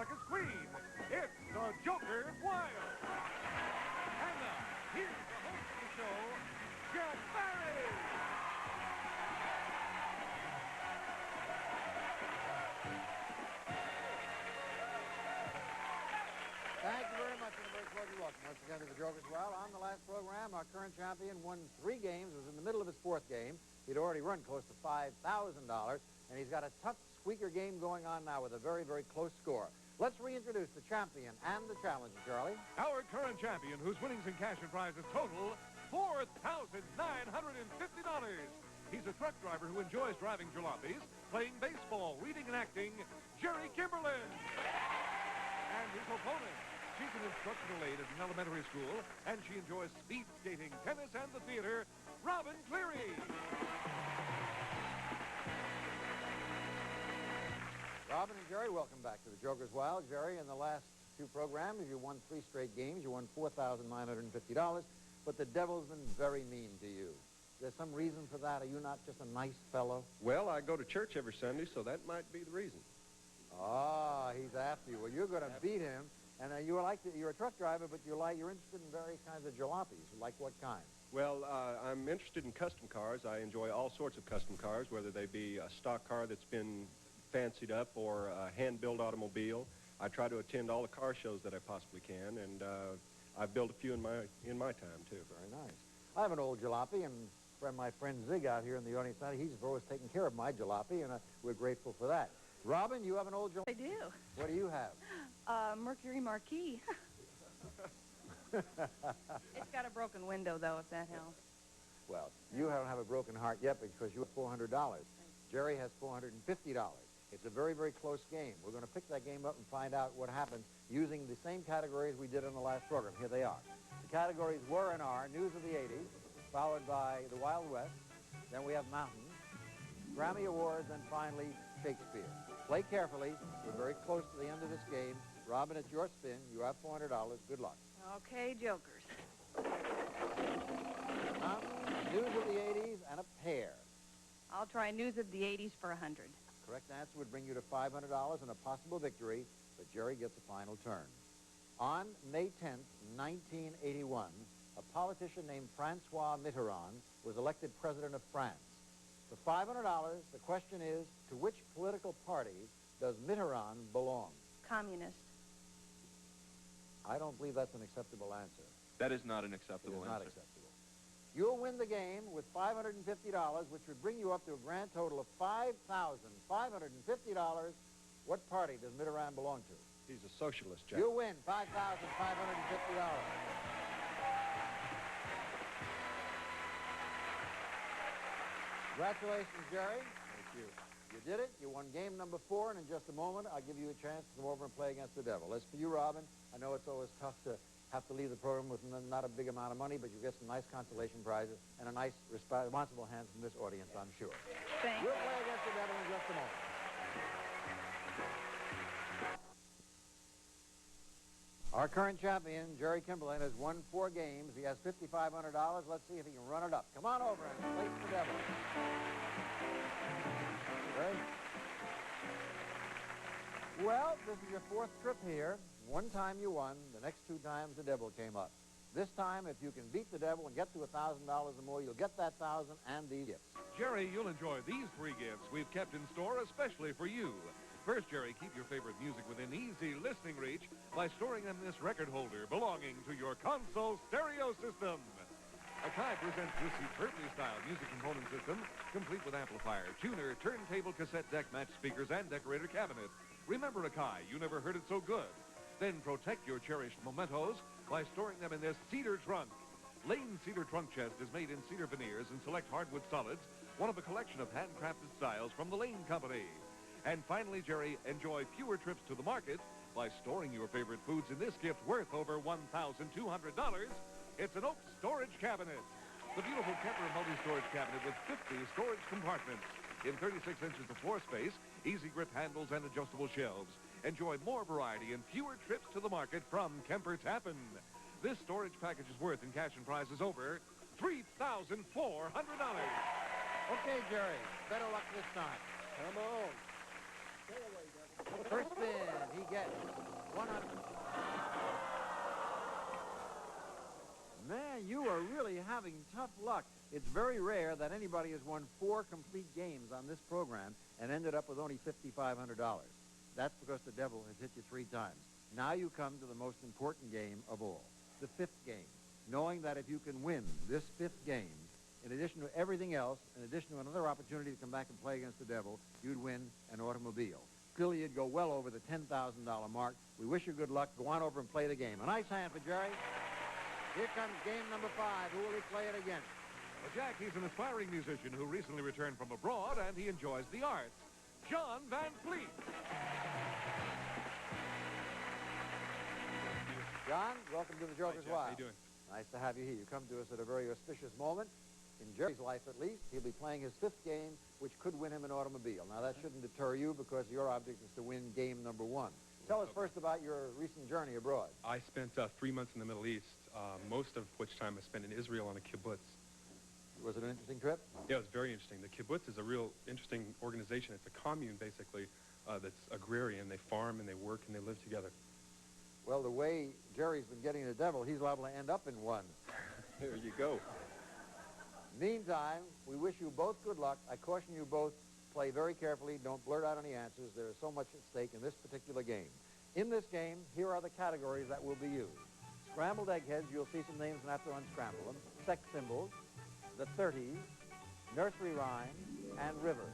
like a scream. It's the Joker's Wild. And now, here's the host of the show, Jack Barry. Thank you very much, and a very cordial welcome once again to the Joker's Wild. On the last program, our current champion won 3 games, was in the middle of his 4th game. He'd already run close to $5,000, and he's got a tough squeaker game going on now with a very, very close score. Let's reintroduce the champion and the challenger, Charlie. Our current champion, whose winnings in cash and prizes total $4,950. He's a truck driver who enjoys driving jalopies, playing baseball, reading and acting, Jerry Kimberlin. And his opponent, she's an instructional aide at an elementary school, and she enjoys speed skating, tennis, and the theater, Robin Cleary. Robin and Jerry, welcome back to the Joker's Wild. Jerry, in the last 2 programs, you won 3 straight games. You won $4,950, but the devil's been very mean to you. There's some reason for that? Are you not just a nice fellow? Well, I go to church every Sunday, so that might be the reason. Ah, he's after you. Well, you're going to beat him, and you're a truck driver, but you're interested in various kinds of jalopies. Like what kind? Well, I'm interested in custom cars. I enjoy all sorts of custom cars, whether they be a stock car that's been fancied up or a hand-built automobile. I try to attend all the car shows that I possibly can, and I've built a few in my time too. Very nice. I have an old jalopy, and my friend Zig out here in the audience tonight, he's always taken care of my jalopy, and we're grateful for that. Robin, you have an old jalopy? I do. What do you have? Mercury Marquis. It's got a broken window, though, if that helps. Well, you don't have a broken heart yet because you have $400. Jerry has $450. It's a very, very close game. We're going to pick that game up and find out what happens using the same categories we did in the last program. Here they are. The categories were and are news of the 80s, followed by the Wild West. Then we have mountains, Grammy Awards, and finally Shakespeare. Play carefully. We're very close to the end of this game. Robin, it's your spin. You have $400. Good luck. Okay, Jokers. Mountains, news of the 80s, and a pair. I'll try news of the 80s for 100. Correct answer would bring you to $500 and a possible victory, but Jerry gets a final turn. On May 10th, 1981, a politician named Francois Mitterrand was elected president of France. For $500, the question is, to which political party does Mitterrand belong? Communist. I don't believe that's an acceptable answer. That is not an acceptable It is answer. not acceptable. You'll win the game with $550, which would bring you up to a grand total of $5,550. What party does Mitterrand belong to? He's a socialist, Jack. You win $5,550. Congratulations, Jerry. Thank you. You did it. You won game number 4, and in just a moment, I'll give you a chance to come over and play against the devil. As for you, Robin, I know it's always tough to have to leave the program with not a big amount of money, but you get some nice consolation prizes and a nice, responsible hand from this audience, I'm sure. Thanks. We'll play against the devil in just a moment. Our current champion, Jerry Kimberlin, has won 4 games. He has $5,500. Let's see if he can run it up. Come on over and face the devil. Jerry? Well, this is your 4th trip here. One time you won. The next 2 times the devil came up. This time, if you can beat the devil and get to $1,000 or more, you'll get that 1,000 and these gifts. Jerry, you'll enjoy these 3 gifts we've kept in store especially for you. First, Jerry, keep your favorite music within easy listening reach by storing in this record holder belonging to your console stereo system. Akai presents this superbly-styled music component system, complete with amplifier, tuner, turntable, cassette deck, match speakers, and decorator cabinet. Remember Akai, you never heard it so good. Then protect your cherished mementos by storing them in this cedar trunk. Lane Cedar Trunk Chest is made in cedar veneers and select hardwood solids, one of a collection of handcrafted styles from the Lane Company. And finally, Jerry, enjoy fewer trips to the market by storing your favorite foods in this gift worth over $1,200. It's an oak storage cabinet. The beautiful Kemper multi-storage cabinet with 50 storage compartments. In 36 inches of floor space, easy grip handles and adjustable shelves. Enjoy more variety and fewer trips to the market from Kemper Tappan. This storage package is worth in cash and prizes over $3,400. Okay, Jerry. Better luck this time. Come on. First spin, he gets having tough luck. It's very rare that anybody has won 4 complete games on this program and ended up with only $5,500. That's because the devil has hit you 3 times. Now you come to the most important game of all, the 5th game, knowing that if you can win this 5th game, in addition to everything else, in addition to another opportunity to come back and play against the devil, you'd win an automobile. Clearly, you'd go well over the $10,000 mark. We wish you good luck. Go on over and play the game. A nice hand for Jerry. Here comes game number 5. Who will he play it against? Well, Jack, he's an aspiring musician who recently returned from abroad, and he enjoys the arts. John Van Fleet. John, welcome to the Joker's Hi, Jack. Wild. How you doing? Nice to have you here. You come to us at a very auspicious moment. In Jerry's life, at least, he'll be playing his 5th game, which could win him an automobile. Now, that shouldn't deter you because your object is to win game number 1. Tell us first about your recent journey abroad. I spent 3 months in the Middle East, most of which time I spent in Israel on a kibbutz. Was it an interesting trip? Yeah, it was very interesting. The kibbutz is a real interesting organization. It's a commune, basically, that's agrarian. They farm and they work and they live together. Well, the way Jerry's been getting the devil, he's liable to end up in one. There you go. Meantime, we wish you both good luck. I caution you both, play very carefully. Don't blurt out any answers. There is so much at stake in this particular game. In this game, here are the categories that will be used. Scrambled eggheads, you'll see some names and have to unscramble them. Sex symbols, the 30s, nursery rhymes, and rivers.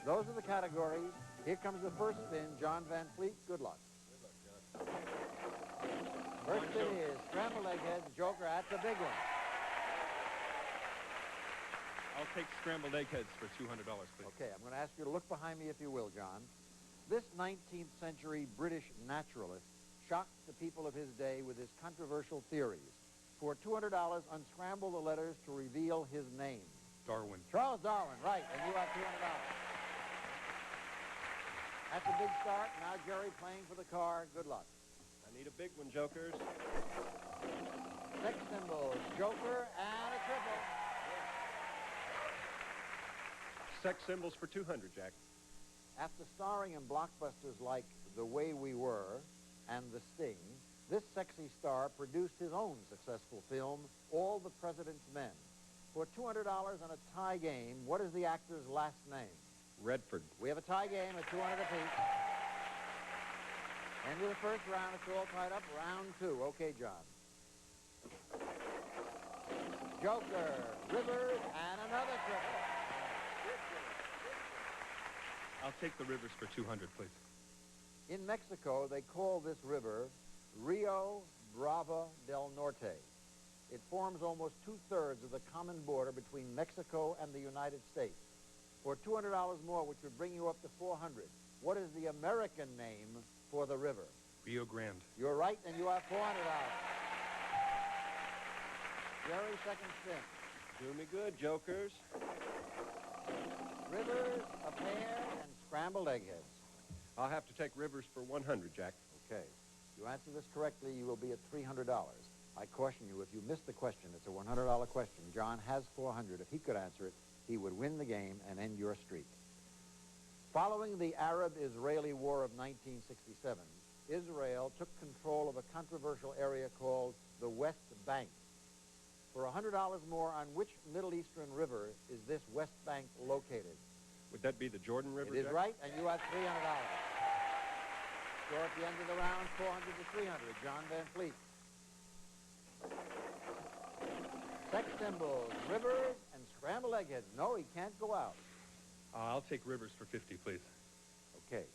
Those are the categories. Here comes the first spin. John Van Fleet, good luck. Good luck, John. First spin is scrambled eggheads. Joker, that's a big one. I'll take scrambled eggheads for $200, please. Okay, I'm going to ask you to look behind me if you will, John. This 19th century British naturalist shocked the people of his day with his controversial theories. For $200, unscramble the letters to reveal his name. Darwin. Charles Darwin, right, and you have $200. That's a big start. Now Jerry playing for the car. Good luck. I need a big one, Jokers. Sex symbols, Joker, and a triple. Sex symbols for 200, Jack. After starring in blockbusters like The Way We Were and The Sting, this sexy star produced his own successful film, All the President's Men. For $200 and a tie game, what is the actor's last name? Redford. We have a tie game at 200 apiece. End of the first round. It's all tied up. Round 2. Okay, John. Joker, Rivers, and another triple. I'll take the rivers for $200, please. In Mexico, they call this river Rio Bravo del Norte. It forms almost 2/3 of the common border between Mexico and the United States. For $200 more, which would bring you up to $400, what is the American name for the river? Rio Grande. You're right, and you have $400. Jerry, second spin. Do me good, Jokers. Rivers, a pair, and scrambled eggheads. I'll have to take rivers for 100, Jack. Okay. If you answer this correctly, you will be at $300. I caution you, if you miss the question, it's a $100 question. John has $400. If he could answer it, he would win the game and end your streak. Following the Arab-Israeli War of 1967, Israel took control of a controversial area called the West Bank. For $100 more, on which Middle Eastern river is this West Bank located? Would that be the Jordan River, It is Jack? right, and you have $300. Score at the end of the round, 400 to 300. John Van Fleet. Sex symbols, rivers, and scrambled eggheads. No, he can't go out. I'll take rivers for $50, please. Okay.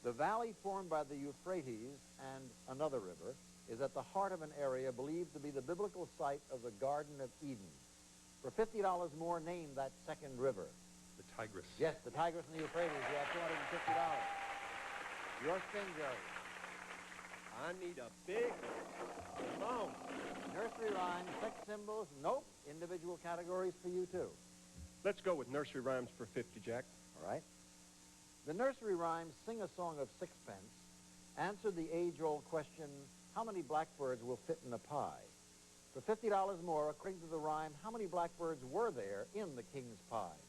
The valley formed by the Euphrates and another river is at the heart of an area believed to be the biblical site of the Garden of Eden. For $50 more, name that second river. The Tigris. Yes, the Tigris and the Euphrates. You have $250. Your spin, Jerry. I need a big one. Come on. Nursery rhymes, sex symbols, nope. Individual categories for you, too. Let's go with nursery rhymes for 50, Jack. All right. The nursery rhymes Sing a Song of Sixpence answer the age-old question, how many blackbirds will fit in a pie? For $50 more, according to the rhyme, how many blackbirds were there in the king's pie?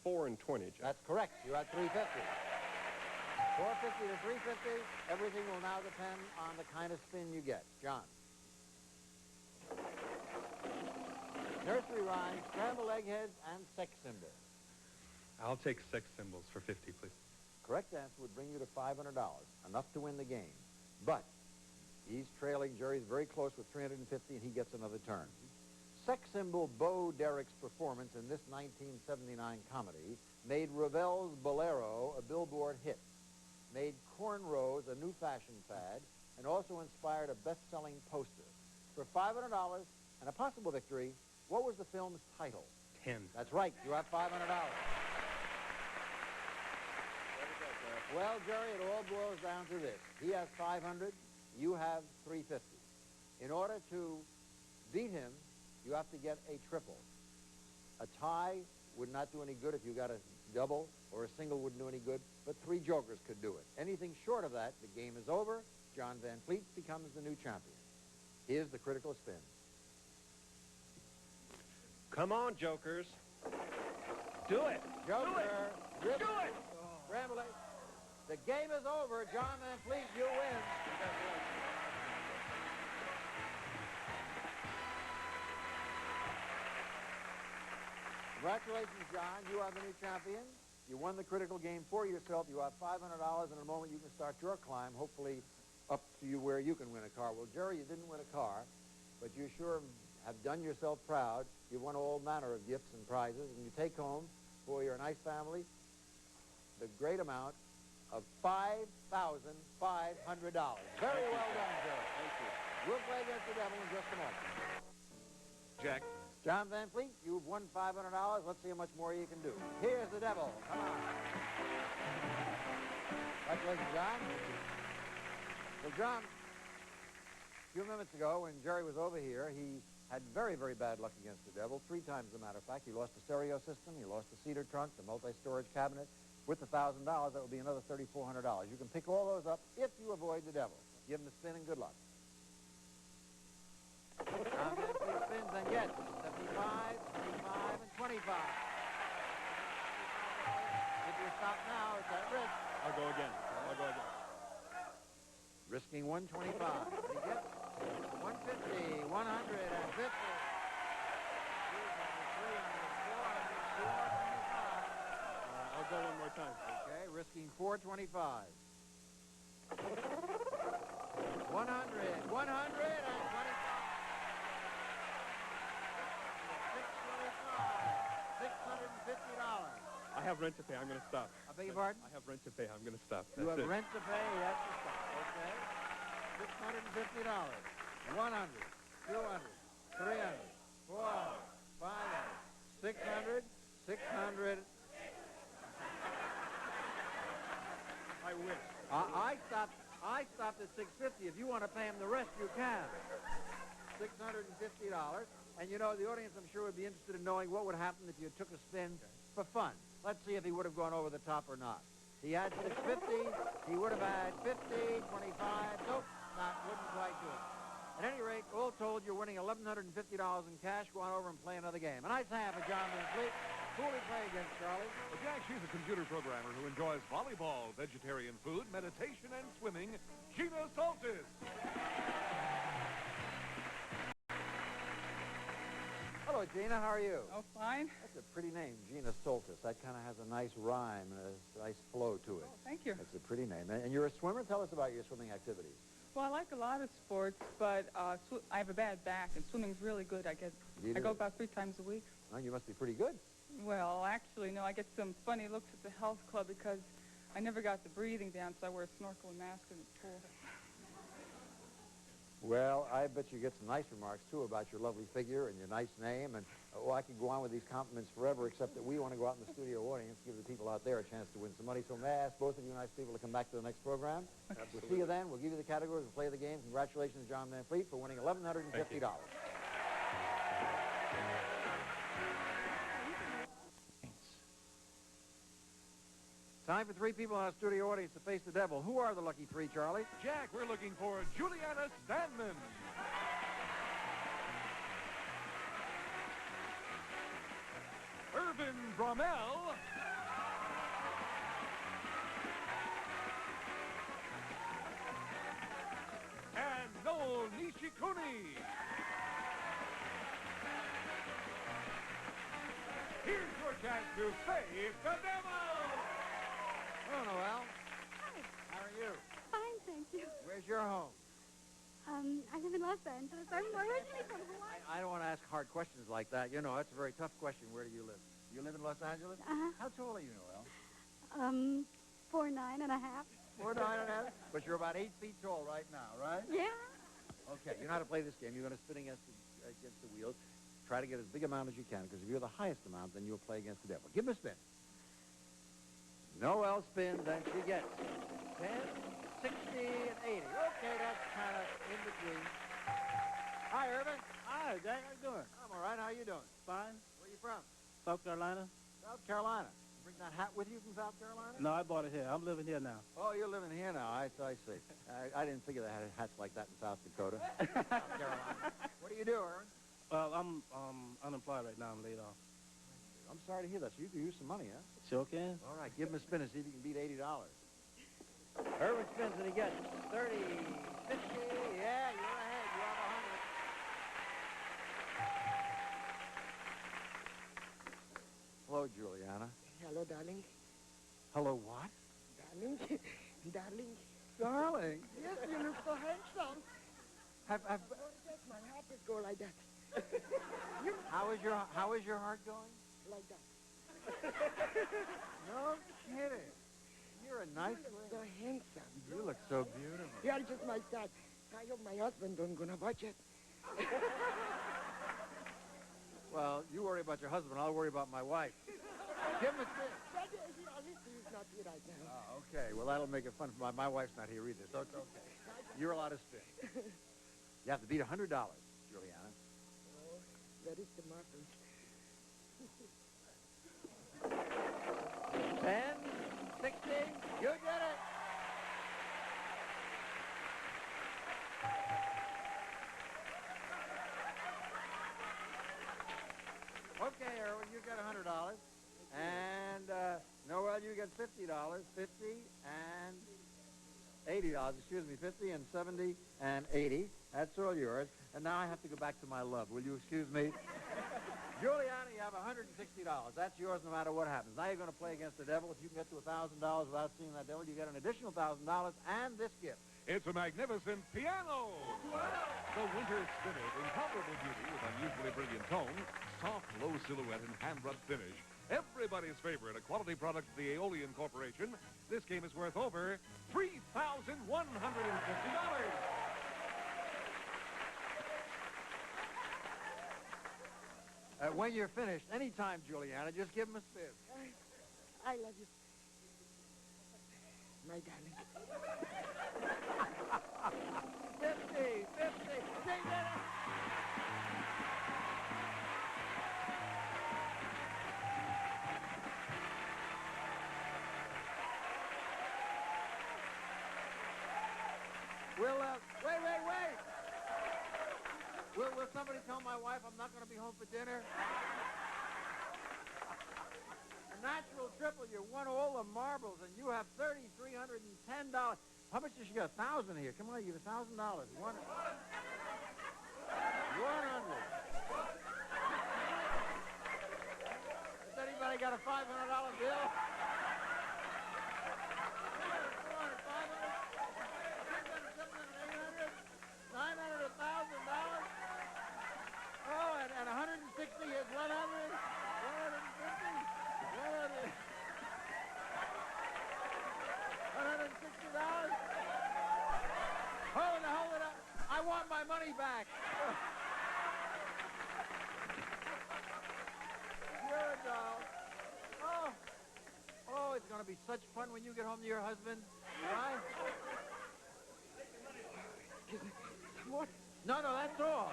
4 and 20, Jack. That's correct. You had $350. $450 to $350. Everything will now depend on the kind of spin you get. John. Nursery rhymes, scrambled eggheads, and sex symbol. I'll take sex symbols for 50, please. Correct answer would bring you to $500, enough to win the game. But he's trailing. Jerry's very close with 350, and he gets another turn. Sex symbol Bo Derek's performance in this 1979 comedy made Ravel's Bolero a Billboard hit, made cornrows a new fashion fad, and also inspired a best-selling poster. For $500 and a possible victory, what was the film's title? 10. That's right. You have $500. Well, Jerry, it all boils down to this. He has 500. You have 350. In order to beat him, you have to get a triple. A tie would not do any good if you got a double, or a single wouldn't do any good, but 3 jokers could do it. Anything short of that, the game is over. John Van Fleet becomes the new champion. Here's the critical spin. Come on, jokers. Do it. Joker, do it. Scramble it. The game is over. John Van Fleet, you win. Congratulations, John. You are the new champion. You won the critical game for yourself. You have $500. In a moment, you can start your climb, hopefully up to you where you can win a car. Well, Jerry, you didn't win a car, but you sure have done yourself proud. You've won all manner of gifts and prizes, and you take home for your nice family the great amount of $5,500. Very well done, Jerry. Thank you. We'll play against the devil in just a moment. Jack. John Van Fleet, you've won $500. Let's see how much more you can do. Here's the devil. Come on. Congratulations, John. Well, John, a few minutes ago when Jerry was over here, he had very, very bad luck against the devil. 3 times, as a matter of fact. He lost the stereo system. He lost the cedar trunk, the multi-storage cabinet. With the $1,000, that would be another $3,400. You can pick all those up if you avoid the devil. Give him a spin and good luck. John Van Fleet spins and gets 75, 25, and 25. If you stop now, it's at risk. I'll go again. Risking 125. And he gets 150, 100, and 50. 200, 300, 400, 425. I'll go one more time. Okay, risking 425. 100, 100, and 25. 650. I have rent to pay. I'm going to stop. I beg your pardon? I have rent to pay. I'm going to stop. You That's have it. rent to pay. You have to stop. Okay. $650. 100, 200, 300, 400, 500, 600, 600. I wish. I stopped at 650. If you want to pay him the rest, you can. $650. And you know, the audience, I'm sure, would be interested in knowing what would happen if you took a spin for fun. Let's see if he would have gone over the top or not. He had 650. He would have had 50, 25. Nope, wouldn't quite do it. At any rate, all told, you're winning $1,150 in cash. Go on over and play another game. A nice hand for John Van Fleet. Who will we play against, Charlie? Well, Jack, she's a computer programmer who enjoys volleyball, vegetarian food, meditation, and swimming. Gina Soltis. Hello, Gina. How are you? Oh, fine. That's a pretty name, Gina Soltis. That kind of has a nice rhyme and a nice flow to it. Oh, thank you. It's a pretty name. And you're a swimmer? Tell us about your swimming activities. Well, I like a lot of sports, but I have a bad back, and swimming's really good. I go about 3 times a week. Well, you must be pretty good. Well, actually, no, I get some funny looks at the health club because I never got the breathing down, so I wear a snorkel and mask in the pool. Well, I bet you get some nice remarks, too, about your lovely figure and your nice name. And, I could go on with these compliments forever, except that we want to go out in the studio audience, give the people out there a chance to win some money. So may I ask both of you nice people to come back to the next program? Okay. We'll see you then. We'll give you the categories and play the game. Congratulations, John Van Fleet, for winning $1,150. Time for 3 people in our studio audience to face the devil. Who are the lucky 3, Charlie? Jack, we're looking for Juliana Stanman. Irvin Brommel. And Noel Nishikuni. chance to save the devil! Hello, Noel. Hi. How are you? Fine, thank you. Where's your home? I live in Los Angeles. I'm originally from Hawaii. I don't want to ask hard questions like that. You know, that's a very tough question. Where do you live? You live in Los Angeles? Uh-huh. How tall are you, Noel? 4'9.5". 4'9.5". But you're about 8 feet tall right now, right? Yeah. Okay, you know how to play this game. You're going to spin against the wheels. Try to get as big amount as you can, because if you're the highest amount, then you'll play against the devil. Give him a spin. Noel spins, and she gets 10, 60, and 80. Okay, that's kind of in between. Hi, Irvin. Hi, Jack. How you doing? I'm all right. How you doing? Fine. Where you from? South Carolina? South Carolina. You bring that hat with you from South Carolina? No, I bought it here. I'm living here now. Oh, you're living here now. I see. I didn't figure they had hats like that in South Dakota. South Carolina. What do you do, Irvin? Well, I'm unemployed right now. I'm laid off. I'm sorry to hear that. So you can use some money, huh? Sure can. All right, give him a spin and see if you can beat $80. Irvin spins and he gets 30, 50. Yeah, you're ahead. You have 100. Hello, Juliana. Hello, darling. Hello, what? Darling. Darling. Darling. Yes, you look so handsome. Have, Yes, my heart is go like that. how is your heart going? Like that. No kidding. You're a nice You look lady. so handsome. You look so beautiful. You are just my son. I hope my husband don't gonna watch it. Well, you worry about your husband. I'll worry about my wife. Give him a spin. But at least he's not here right now. Oh, okay. Well, that'll make it fun. My wife's not here either, so it's okay. You're allowed to spin. You have to beat $100, Juliana. Oh, that is the muffins. 10, 60, you did it. Okay, Erwin, you get $100. And Noel, you get $50. 50 and $80. Excuse me, 50 and 70 and 80. That's all yours. And now I have to go back to my love. Will you excuse me? Juliana, you have $160. That's yours no matter what happens. Now you're going to play against the devil. If you can get to $1,000 without seeing that devil, you get an additional $1,000 and this gift. It's a magnificent piano! The Winter Spinet, incomparable beauty with unusually brilliant tone, soft, low silhouette, and hand-rubbed finish. Everybody's favorite, a quality product of the Aeolian Corporation. This game is worth over $3,150. When you're finished, anytime, Juliana, just give him a spin. I love you. My darling. 50, 50. They did it. Wait. Will somebody tell my wife I'm not going to be home for dinner? A natural triple. You won all the marbles, and you have $3,310. How much did she get? 1,000 here. Come on, you get $1,000. 100. Has anybody got a $500 bill? 160 is 100, 150, 100. $160. Hold it up. I want my money back. You're a doll. Oh, it's going to be such fun when you get home to your husband. Right? What? No, that's all.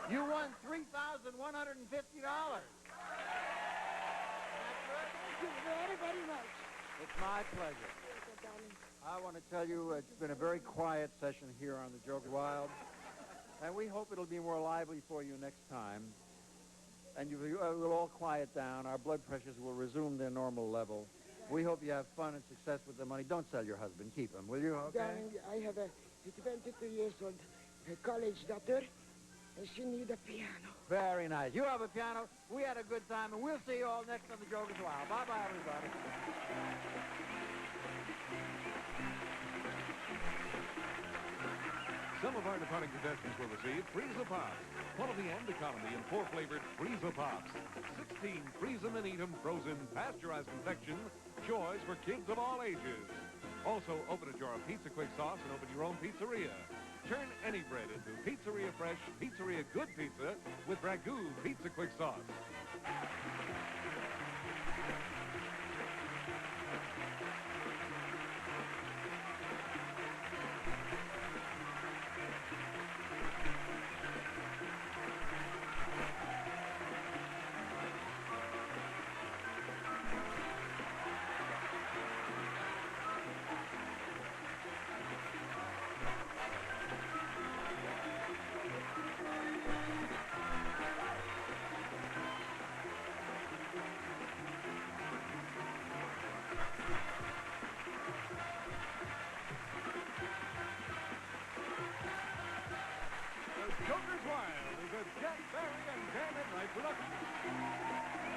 You won $3,150. Thank you very, very much. It's my pleasure. Okay, darling. I want to tell you it's been a very quiet session here on the Joker Wild, and we hope it'll be more lively for you next time. And we'll all quiet down. Our blood pressures will resume their normal level. We hope you have fun and success with the money. Don't sell your husband. Keep him, will you? Okay? Darling, I have a 22 years old college daughter. and she need a piano. Very nice. You have a piano. We had a good time, and we'll see you all next on the Joker's Wild. Bye-bye, everybody. Some of our departing contestants will receive Frieza Pops. Quality and economy in 4-flavored Frieza Pops. 16 Freeze 'em and eat 'em frozen pasteurized confection. Joys for kids of all ages. Also, open a jar of Pizza Quick sauce and open your own pizzeria. Turn any bread into Pizzeria Fresh, Pizzeria Good Pizza with Ragu Pizza Quick sauce. Joker's Wild is a Jack Barry and Dan Enright production.